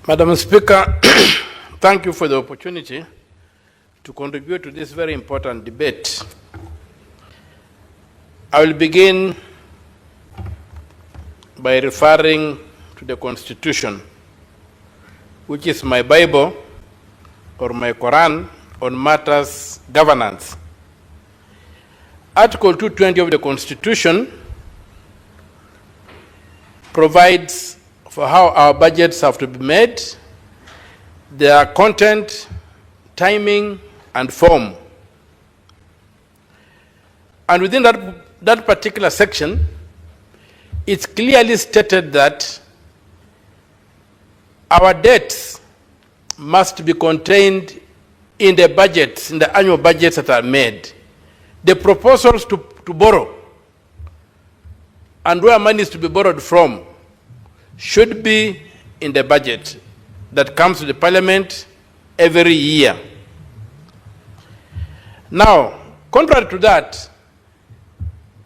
Madam Speaker, thank you for the opportunity to contribute to this very important debate. I will begin by referring to the Constitution, which is my Bible or my Quran on matters governance. Article 220 of the Constitution provides for how our budgets have to be made, their content, timing, and form. And within that particular section, it's clearly stated that our debts must be contained in the budgets, in the annual budgets that are made. The proposals to borrow and where money is to be borrowed from should be in the budget that comes to the Parliament every year. Now, contrary to that,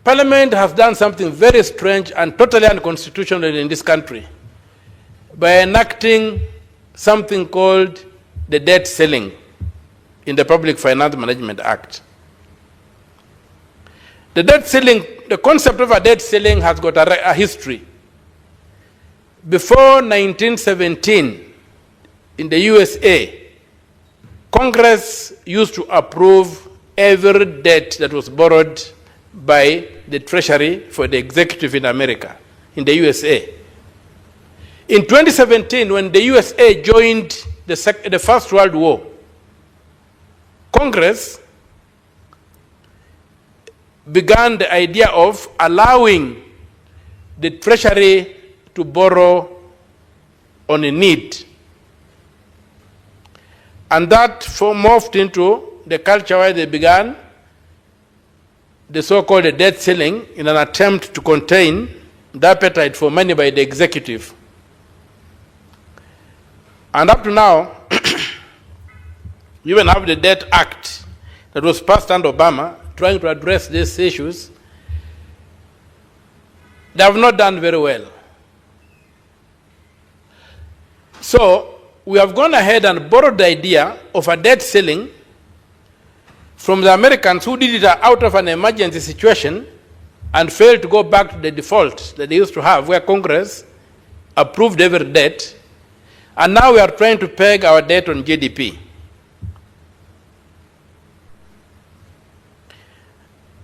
Parliament has done something very strange and totally unconstitutional in this country by enacting something called the debt ceiling in the Public Finance Management Act. The debt ceiling, the concept of a debt ceiling has got a history. Before 1917, in the USA, Congress used to approve every debt that was borrowed by the Treasury for the executive in America, in the USA. In 2017, when the USA joined the First World War, Congress began the idea of allowing the Treasury to borrow on a need. And that morphed into the culture where they began the so-called debt ceiling in an attempt to contain the appetite for money by the executive. And up to now, you even have the Debt Act that was passed under Obama trying to address these issues. They have not done very well. So we have gone ahead and borrowed the idea of a debt ceiling from the Americans who did it out of an emergency situation and failed to go back to the default that they used to have, where Congress approved every debt. And now we are trying to peg our debt on GDP.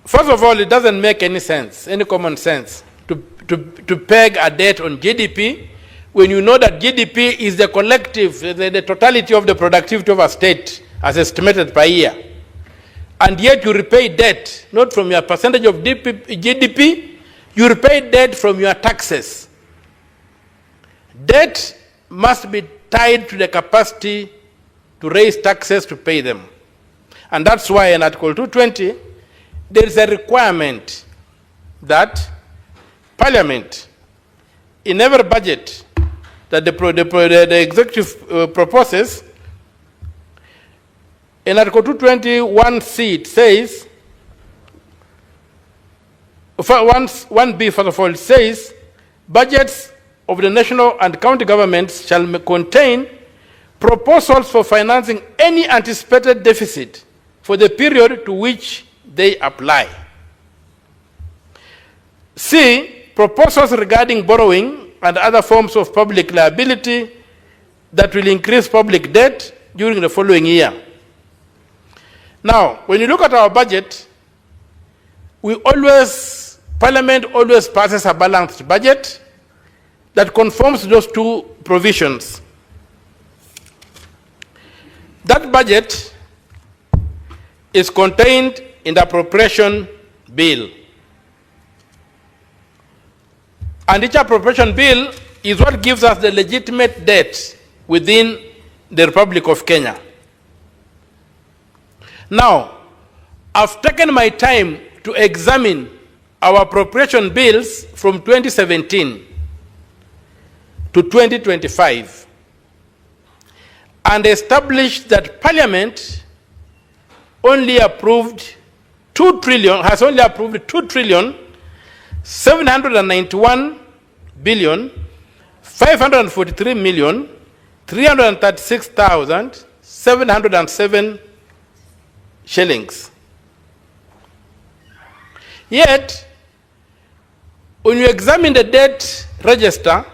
First of all, it doesn't make any sense, any common sense, to peg a debt on GDP when you know that GDP is the collective, the totality of the productivity of a state as estimated per year. And yet you repay debt, not from your percentage of GDP, you repay debt from your taxes. Debt must be tied to the capacity to raise taxes to pay them. And that's why in Article 220, there is a requirement that Parliament, in every budget that the executive proposes, in Article 221C, it says, 1B, first of all, it says, budgets of the national and county governments shall contain proposals for financing any anticipated deficit for the period to which they apply. C, proposals regarding borrowing and other forms of public liability that will increase public debt during the following year. Now, when you look at our budget, Parliament always passes a balanced budget that conforms to those two provisions. That budget is contained in the appropriation bill. And each appropriation bill is what gives us the legitimate debt within the Republic of Kenya. Now, I've taken my time to examine our appropriation bills from 2017 to 2025 and established that Parliament only approved 2 trillion, has only approved 2 trillion 791 billion 543 million 336,707 shillings. Yet, when you examine the debt register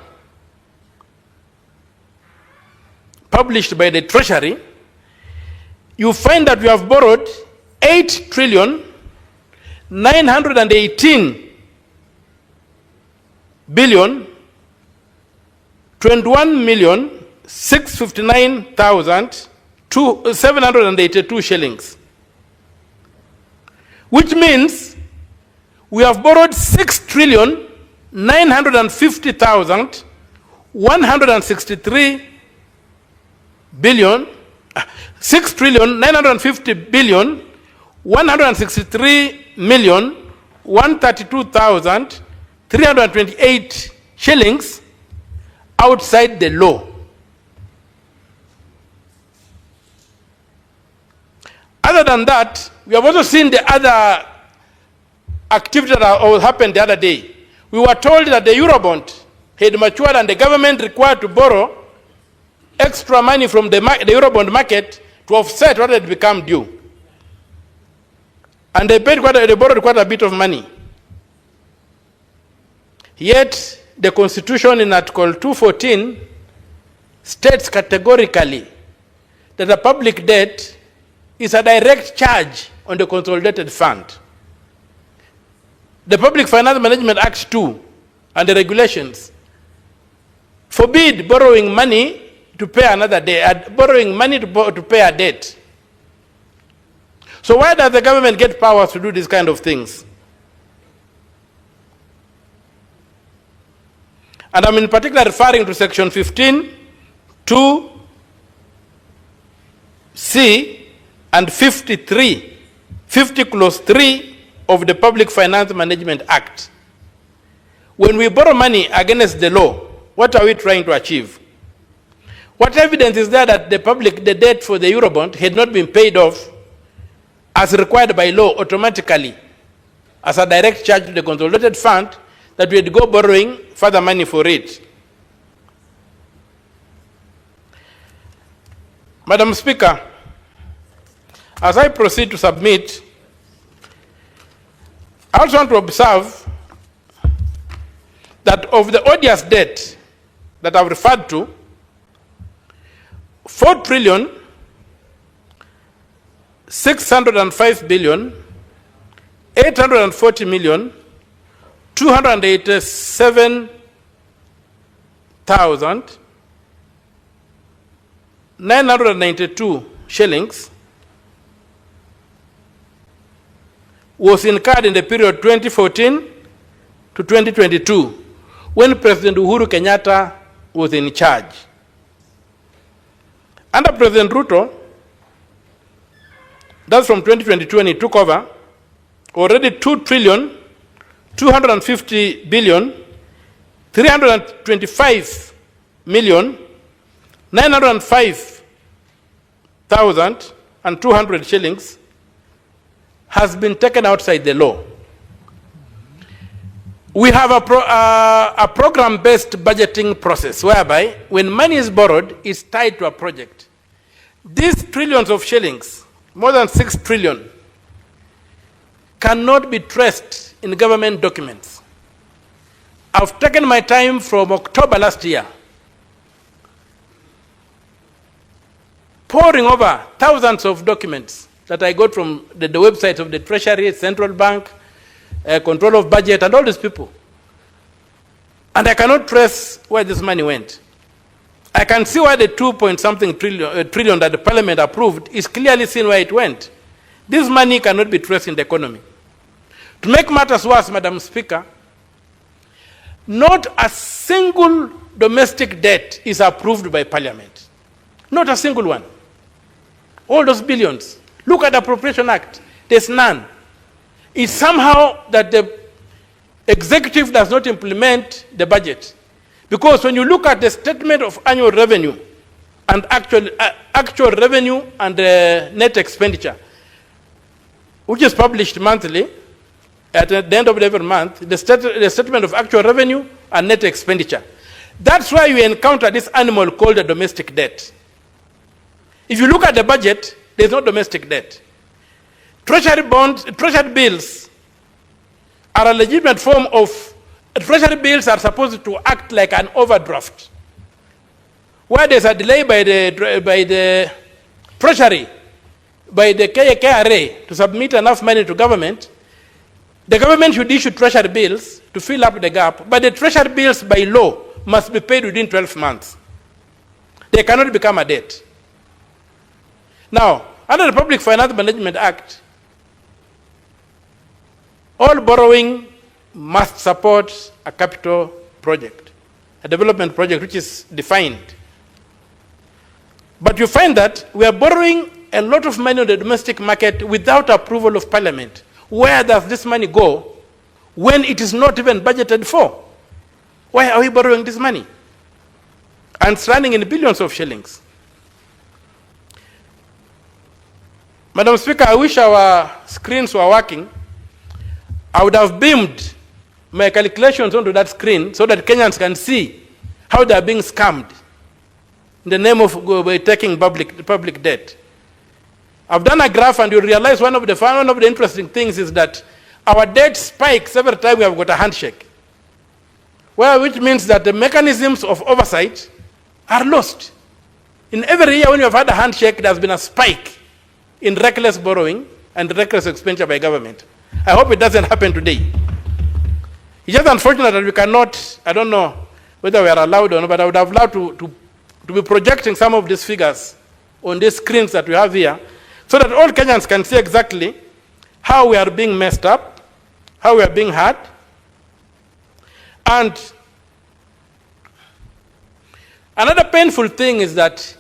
published by the Treasury, you find that we have borrowed 8 trillion 918 billion 21 million 659,782 shillings, which means we have borrowed 6 trillion 950,163 billion 6 trillion 950 billion 163 million 132,328 shillings outside the law. Other than that, we have also seen the other activity that happened the other day. We were told that the Eurobond had matured and the government required to borrow extra money from the Eurobond market to offset what had become due. And they borrowed quite a bit of money. Yet, the Constitution in Article 214 states categorically that the public debt is a direct charge on the consolidated fund. The Public Finance Management Act 2 and the regulations forbid borrowing money to pay another debt, borrowing money to pay a debt. So why does the government get powers to do these kind of things? And I'm in particular referring to Section 15, 2C, and 50 clause 3 of the Public Finance Management Act. When we borrow money against the law, what are we trying to achieve? What evidence is there that the debt for the Eurobond had not been paid off as required by law automatically as a direct charge to the consolidated fund, that we had to go borrowing further money for it? Madam Speaker, as I proceed to submit, I also want to observe that of the odious debt that I've referred to, 4 trillion 605 billion 840 million 287,992 shillings was incurred in the period 2014 to 2022 when President Uhuru Kenyatta was in charge. Under President Ruto, that's from 2022 when he took over, already 2 trillion 250 billion 325 million 905,200 shillings has been taken outside the law. We have a program-based budgeting process whereby when money is borrowed, it's tied to a project. These trillions of shillings, more than 6 trillion, cannot be traced in government documents. I've taken my time from October last year, poring over thousands of documents that I got from the websites of the Treasury, Central Bank, Control of Budget, and all these people. And I cannot trace where this money went. I can see why the 2-point-something trillion that the Parliament approved is clearly seen where it went. This money cannot be traced in the economy. To make matters worse, Madam Speaker, not a single domestic debt is approved by Parliament. Not a single one. All those billions. Look at the Appropriation Act. There's none. It's somehow that the executive does not implement the budget. Because when you look at the statement of annual revenue and actual revenue and net expenditure, which is published monthly, at the end of every month, the statement of actual revenue and net expenditure, That's why you encounter this animal called the domestic debt. If you look at the budget, there's no domestic debt. Treasury bonds, treasury bills are a legitimate form of, treasury bills are supposed to act like an overdraft. Where there's a delay by the treasury, by the KRA to submit enough money to government, the government should issue treasury bills to fill up the gap, but the treasury bills by law must be paid within 12 months. They cannot become a debt. Now, under the Public Finance Management Act, all borrowing must support a capital project, a development project which is defined. But you find that we are borrowing a lot of money on the domestic market without approval of Parliament. Where does this money go when it is not even budgeted for? Why are we borrowing this money? And it's running in billions of shillings. Madam Speaker, I wish our screens were working. I would have beamed my calculations onto that screen so that Kenyans can see how they are being scammed in the name of taking public debt. I've done a graph, and you realize one of the interesting things is that our debt spikes every time we have got a handshake. Well, which means that the mechanisms of oversight are lost. In every year when you have had a handshake, there has been a spike in reckless borrowing and reckless expenditure by government. I hope it doesn't happen today. It's just unfortunate that we cannot, I don't know whether we are allowed or not, but I would have loved to be projecting some of these figures on these screens that we have here, so that all Kenyans can see exactly how we are being messed up, how we are being hurt. And another painful thing is that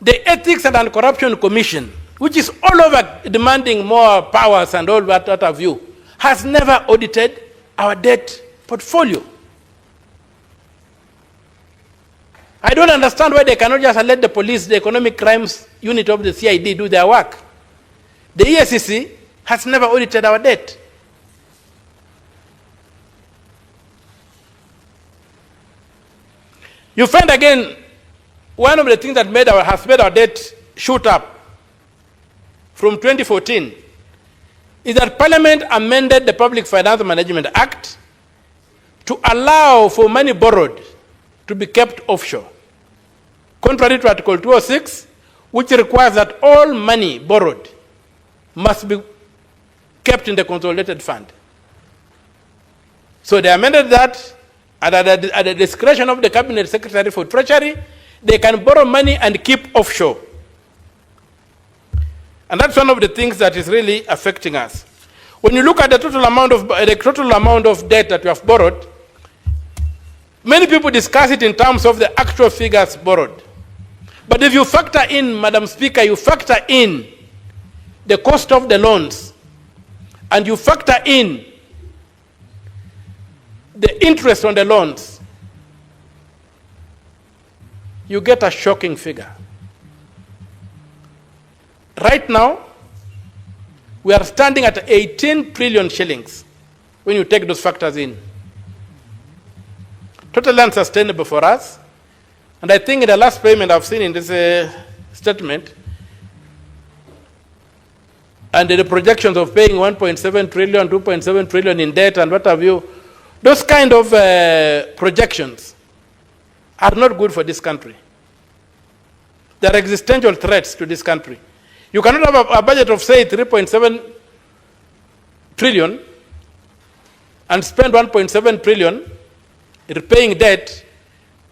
the Ethics and Anti-Corruption Commission, which is all over demanding more powers and all that of you, has never audited our debt portfolio. I don't understand why they cannot just let the police, the economic crimes unit of the CID, do their work. The ESCC has never audited our debt. You find again, one of the things that has made our debt shoot up from 2014 is that Parliament amended the Public Finance Management Act to allow for money borrowed to be kept offshore, contrary to Article 206, which requires that all money borrowed must be kept in the consolidated fund. So they amended that, and at the discretion of the Cabinet Secretary for Treasury, they can borrow money and keep offshore. And that's one of the things that is really affecting us. When you look at the total amount of debt that we have borrowed, many people discuss it in terms of the actual figures borrowed. But if you factor in, Madam Speaker, you factor in the cost of the loans, and you factor in the interest on the loans, you get a shocking figure. Right now, we are standing at 18 trillion shillings when you take those factors in. Totally unsustainable for us. And I think in the last payment I've seen in this statement, and the projections of paying 1.7 trillion, 2.7 trillion in debt and what have you, those kind of projections are not good for this country. They are existential threats to this country. You cannot have a budget of, say, 3.7 trillion and spend 1.7 trillion repaying debt,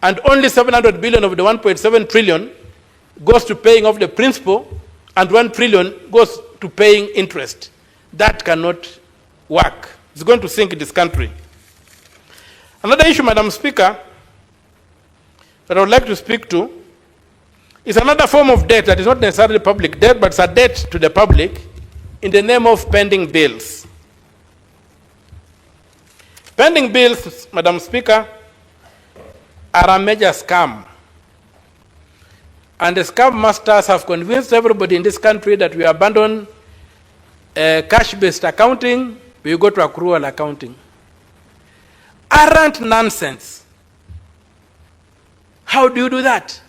and only 700 billion of the 1.7 trillion goes to paying off the principal, and 1 trillion goes to paying interest. That cannot work. It's going to sink this country. Another issue, Madam Speaker, that I would like to speak to is another form of debt that is not necessarily public debt, but it's a debt to the public in the name of pending bills. Pending bills, Madam Speaker, are a major scam. And the scam masters have convinced everybody in this country that we abandon cash-based accounting, we go to accrual accounting. Arrant nonsense. How do you do that?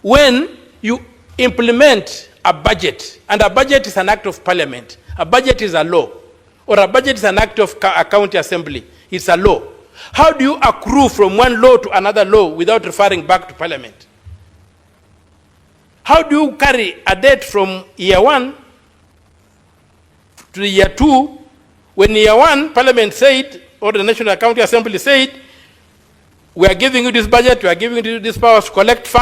When you implement a budget, and a budget is an act of parliament, a budget is a law, or a budget is an act of a county assembly, it's a law. How do you accrue from one law to another law without referring back to parliament? How do you carry a debt from year 1 to year 2, when year 1, parliament said, or the National County Assembly said, we are giving you this budget, we are giving you this power to collect funds,